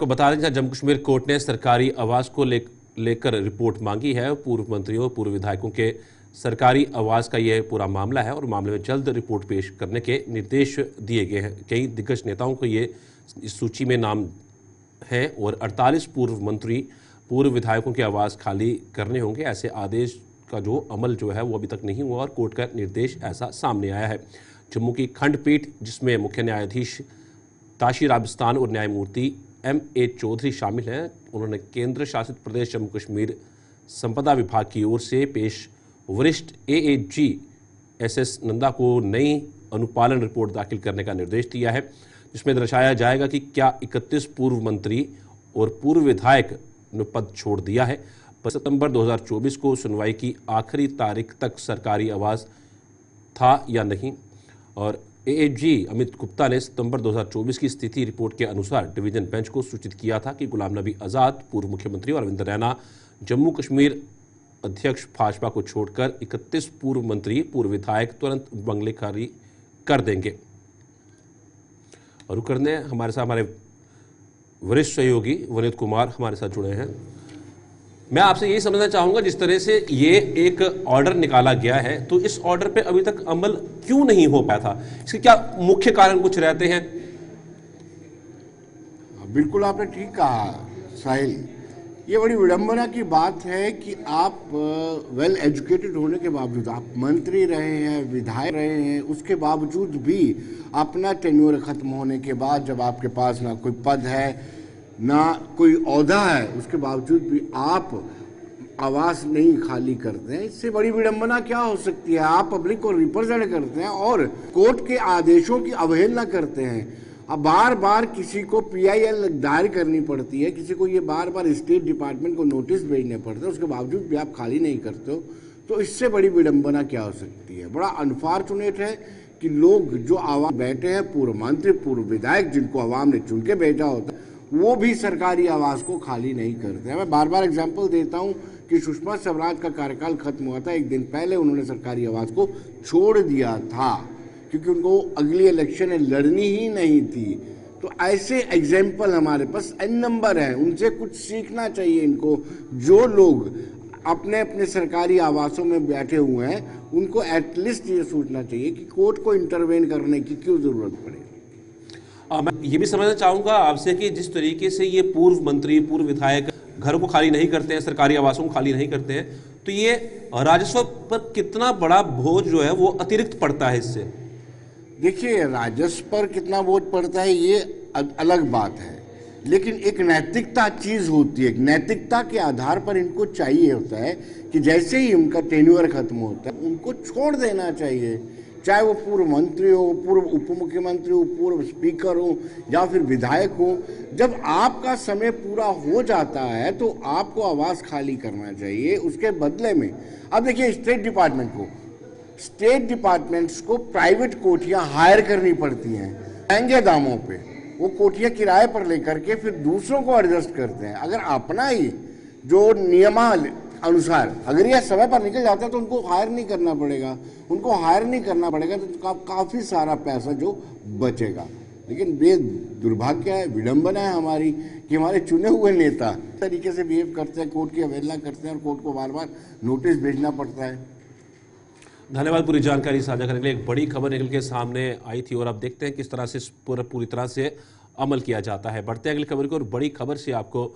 आपको बता दें, जम्मू कश्मीर कोर्ट ने सरकारी आवास को लेकर रिपोर्ट मांगी है। पूर्व मंत्रियों, पूर्व विधायकों के सरकारी आवास का यह पूरा मामला है और मामले में जल्द रिपोर्ट पेश करने के निर्देश दिए गए हैं। कई दिग्गज नेताओं को ये इस सूची में नाम हैं और 48 पूर्व मंत्री, पूर्व विधायकों के आवास खाली करने होंगे। ऐसे आदेश का जो अमल है वो अभी तक नहीं हुआ और कोर्ट का निर्देश ऐसा सामने आया है। जम्मू की खंडपीठ, जिसमें मुख्य न्यायाधीश ताशीर आबिस्तान और न्यायमूर्ति M.A. चौधरी शामिल हैं, उन्होंने केंद्र शासित प्रदेश जम्मू कश्मीर संपदा विभाग की ओर से पेश वरिष्ठ AAG SS नंदा को नई अनुपालन रिपोर्ट दाखिल करने का निर्देश दिया है, जिसमें दर्शाया जाएगा कि क्या 31 पूर्व मंत्री और पूर्व विधायक ने पद छोड़ दिया है। 5 सितंबर 2024 को सुनवाई की आखिरी तारीख तक सरकारी आवास था या नहीं। और AAG अमित गुप्ता ने सितंबर 2024 की स्थिति रिपोर्ट के अनुसार डिवीजन बेंच को सूचित किया था कि गुलाम नबी आज़ाद, पूर्व मुख्यमंत्री, और अरविंद रैना, जम्मू कश्मीर अध्यक्ष भाजपा को छोड़कर 31 पूर्व मंत्री, पूर्व विधायक तुरंत बंगले खाली कर देंगे। और रुक करने हमारे साथ हमारे वरिष्ठ सहयोगी वनीत कुमार हमारे साथ जुड़े हैं। मैं आपसे यही समझना चाहूंगा, जिस तरह से ये एक ऑर्डर निकाला गया है, तो इस ऑर्डर पे अभी तक अमल क्यों नहीं हो पाया था? इसके क्या मुख्य कारण कुछ रहते हैं? बिल्कुल आपने ठीक कहा साहिल। ये बड़ी विडंबना की बात है कि आप वेल एजुकेटेड होने के बावजूद, आप मंत्री रहे हैं, विधायक रहे हैं, उसके बावजूद भी अपना टेन्योर खत्म होने के बाद, जब आपके पास ना कोई पद है ना कोई ओहदा है, उसके बावजूद भी आप आवास नहीं खाली करते हैं। इससे बड़ी विडंबना क्या हो सकती है? आप पब्लिक को रिप्रेजेंट करते हैं और कोर्ट के आदेशों की अवहेलना करते हैं। अब बार बार किसी को PIL दायर करनी पड़ती है, किसी को ये बार बार स्टेट डिपार्टमेंट को नोटिस भेजने पड़ते हैं, उसके बावजूद भी आप खाली नहीं करते हो, तो इससे बड़ी विडंबना क्या हो सकती है? बड़ा अनफॉर्चुनेट है कि लोग जो आवाम बैठे हैं, पूर्व मंत्री, पूर्व विधायक, जिनको आवाम ने चुन के भेजा होता है, वो भी सरकारी आवास को खाली नहीं करते हैं। मैं बार बार एग्जाम्पल देता हूँ कि सुषमा स्वराज का कार्यकाल खत्म हुआ था, एक दिन पहले उन्होंने सरकारी आवास को छोड़ दिया था क्योंकि उनको अगली इलेक्शन लड़नी ही नहीं थी। तो ऐसे एग्जाम्पल हमारे पास n नंबर है, उनसे कुछ सीखना चाहिए इनको। जो लोग अपने अपने सरकारी आवासों में बैठे हुए हैं, उनको एटलीस्ट ये सोचना चाहिए कि कोर्ट को इंटरवेन करने की क्यों जरूरत पड़े। मैं ये भी समझना चाहूंगा आपसे कि जिस तरीके से ये पूर्व मंत्री, पूर्व विधायक घरों को खाली नहीं करते हैं, सरकारी आवासों को खाली नहीं करते हैं, तो ये राजस्व पर कितना बड़ा बोझ है वो अतिरिक्त पड़ता है इससे? देखिए, राजस्व पर कितना बोझ पड़ता है ये अलग बात है, लेकिन एक नैतिकता चीज होती है। नैतिकता के आधार पर इनको चाहिए होता है कि जैसे ही उनका टेन्योर खत्म होता है, उनको छोड़ देना चाहिए, चाहे वो पूर्व मंत्री हो, पूर्व उप मुख्यमंत्री हो, पूर्व स्पीकर हो या फिर विधायक हो। जब आपका समय पूरा हो जाता है तो आपको आवास खाली करना चाहिए। उसके बदले में अब देखिए, स्टेट डिपार्टमेंट्स को प्राइवेट कोठियां हायर करनी पड़ती हैं महंगे दामों पे। वो कोठियां किराए पर लेकर के फिर दूसरों को एडजस्ट करते हैं। अगर अपना ही जो नियमावली अनुसार अगर यह समय पर निकल जाता है तो उनको हायर नहीं करना पड़ेगा। उनको हायर नहीं करना पड़ेगा तो काफ़ी सारा पैसा जो बचेगा। लेकिन दुर्भाग्य है, विडंबना है हमारी कि हमारे चुने हुए नेता तरीके से बिहेव करते हैं, कोर्ट की अवहेलना करते हैं और कोर्ट को बार बार नोटिस भेजना पड़ता है। धन्यवाद पूरी जानकारी साझा करने के लिए। एक बड़ी खबर निकल के सामने आई थी और अब देखते हैं किस तरह से पूरी तरह से अमल किया जाता है। बढ़ते हैं अगली खबर को और बड़ी खबर से आपको